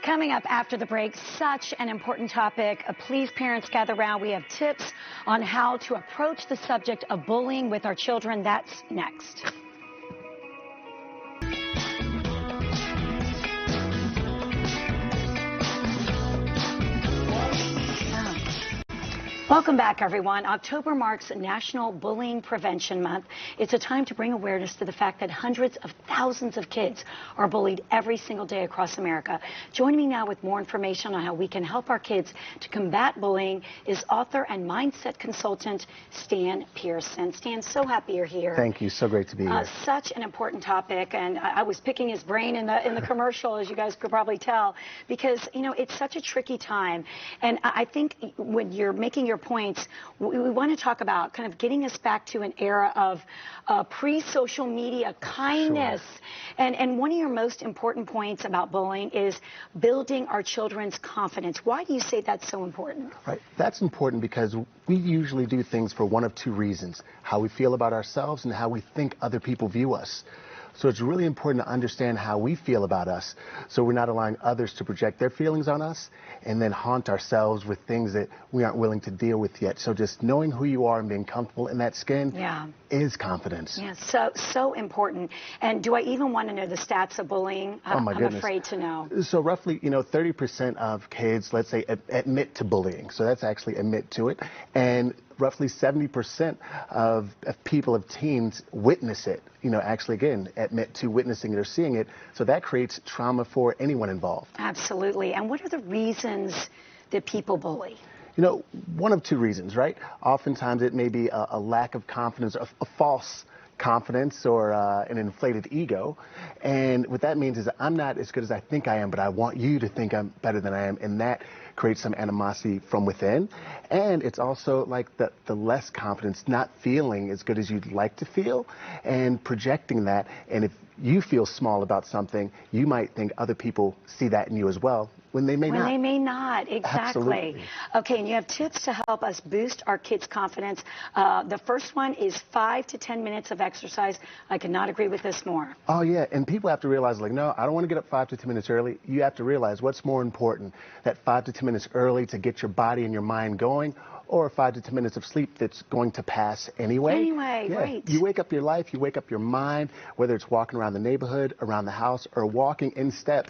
Coming up after the break, such an important topic. Please, parents, gather around. We have tips on how to approach the subject of bullying with our children. That's next. Welcome back, everyone. October marks National Bullying Prevention Month. It's a time to bring awareness to the fact that hundreds of thousands of kids are bullied every single day across America. Joining me now with more information on how we can help our kids to combat bullying is author and mindset consultant Stan Pearson. Stan, so happy you're here. Thank you. So great to be here. Such an important topic, and I was picking his brain in the commercial, as you guys could probably tell, because it's such a tricky time. And I think when you're making your points, we want to talk about kind of getting us back to an era of pre-social media kindness. Sure. And one of your most important points about bullying is building our children's confidence. Why do you say that's so important? Right. That's important because we usually do things for one of two reasons: how we feel about ourselves and how we think other people view us. So it's really important to understand how we feel about us, so we're not allowing others to project their feelings on us and then haunt ourselves with things that we aren't willing to deal with yet. So just knowing who you are and being comfortable in that skin is confidence. Yeah, so important. And do I even want to know the stats of bullying? Oh my goodness. I'm afraid to know. So roughly, 30% of kids, let's say, admit to bullying. So that's actually admit to it. And roughly 70% of people, of teens, witness it. Actually, again, admit to witnessing it or seeing it. So that creates trauma for anyone involved. Absolutely. And what are the reasons that people bully? One of two reasons, right? Oftentimes it may be a lack of confidence, a false confidence, or an inflated ego. And what that means is I'm not as good as I think I am, but I want you to think I'm better than I am. And that creates some animosity from within. And it's also like the less confidence, not feeling as good as you'd like to feel, and projecting that. And if you feel small about something, you might think other people see that in you as well, when they may not. When they may not, exactly. Absolutely. Okay, and you have tips to help us boost our kids' confidence. The first one is 5 to 10 minutes of exercise. I could not agree with this more. Oh, yeah, and people have to realize, no, I don't want to get up 5 to 10 minutes early. You have to realize what's more important, that 5 to 10 minutes early to get your body and your mind going, or 5 to 10 minutes of sleep that's going to pass anyway. Right. You wake up your life, you wake up your mind, whether it's walking around the neighborhood, around the house, or walking in step,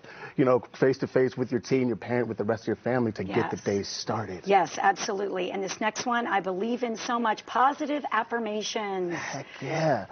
face to face with your teen, your parent, with the rest of your family to get the day started. Yes, absolutely. And this next one, I believe in so much: positive affirmations. Heck yeah.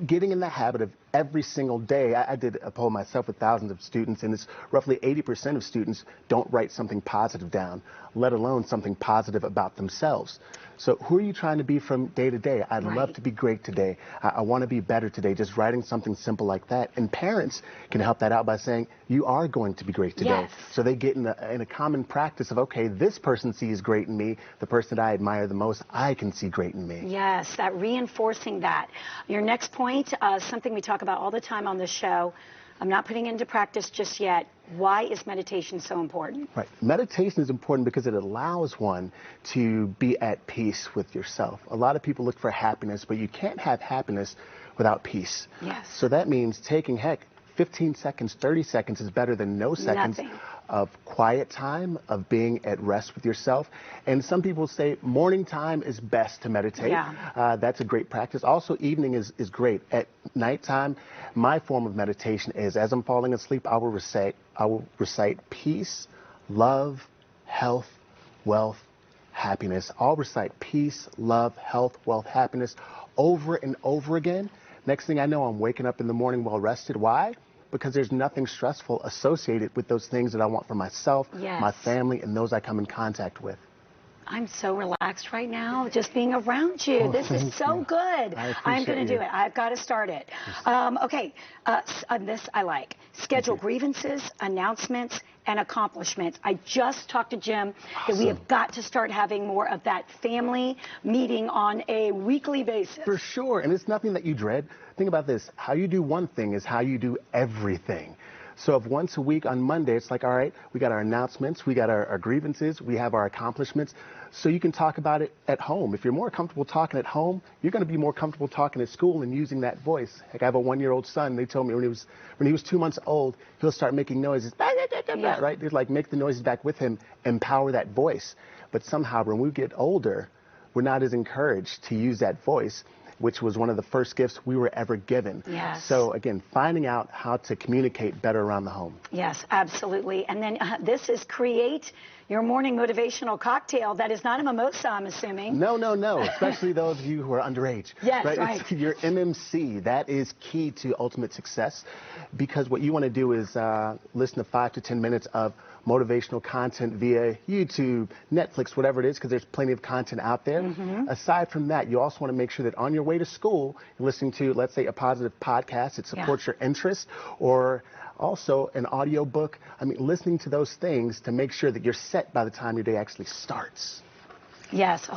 Getting in the habit of every single day. I did a poll myself with thousands of students, and it's roughly 80% of students don't write something positive down, let alone something positive about themselves. So who are you trying to be from day to day? I'd love to be great today. I want to be better today. Just writing something simple like that. And parents can help that out by saying, you are going to be great today. Yes. So they get in a common practice of, okay, this person sees great in me. The person that I admire the most, I can see great in me. Yes, that reinforcing that. Your next point, something we talk about all the time on this show. I'm not putting into practice just yet. Why is meditation so important? Right. Meditation is important because it allows one to be at peace with yourself. A lot of people look for happiness, but you can't have happiness without peace. Yes. So that means taking, 15 seconds, 30 seconds is better than no seconds of quiet time, of being at rest with yourself. And some people say morning time is best to meditate. Yeah. That's a great practice. Also, evening is great. At nighttime, my form of meditation is, as I'm falling asleep, I will recite peace, love, health, wealth, happiness. I'll recite peace, love, health, wealth, happiness over and over again. Next thing I know, I'm waking up in the morning well rested. Why? Because there's nothing stressful associated with those things that I want for myself, my family, and those I come in contact with. I'm so relaxed right now just being around you. Oh, this is so good. I'm going to do it. I've got to start it. Okay, this I like. Schedule grievances, announcements, and accomplishments. I just talked to Jim that we have got to start having more of that family meeting on a weekly basis. For sure, and it's nothing that you dread. Think about this. How you do one thing is how you do everything. So if once a week on Monday, it's like, all right, we got our announcements, we got our grievances, we have our accomplishments. So you can talk about it at home. If you're more comfortable talking at home, you're going to be more comfortable talking at school and using that voice. Like I have a 1-year-old son. They told me when he was 2 months old, he'll start making noises, right? They'd like make the noises back with him, empower that voice. But somehow when we get older, we're not as encouraged to use that voice, which was one of the first gifts we were ever given. Yes. So again, finding out how to communicate better around the home. Yes, absolutely. And then this is create your morning motivational cocktail. That is not a mimosa, I'm assuming. No. Especially those of you who are underage. Yes, right. It's your MMC. That is key to ultimate success, because what you want to do is listen to 5 to 10 minutes of motivational content via YouTube, Netflix, whatever it is, because there's plenty of content out there. Aside from that, you also want to make sure that on your way to school, you're listening to, let's say, a positive podcast that supports your interest, or also an audio book. I mean, listening to those things to make sure that you're set by the time your day actually starts. Yes.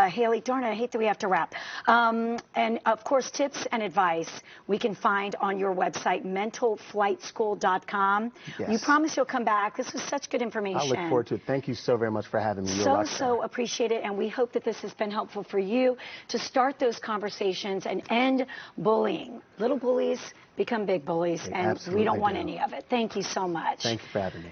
Haley, darn it, I hate that we have to wrap. And, of course, tips and advice we can find on your website, mentalflightschool.com. Yes. You promise you'll come back. This was such good information. I look forward to it. Thank you so very much for having me. So appreciate it. And we hope that this has been helpful for you to start those conversations and end bullying. Little bullies become big bullies, and we don't want any of it. Thank you so much. Thank you for having me.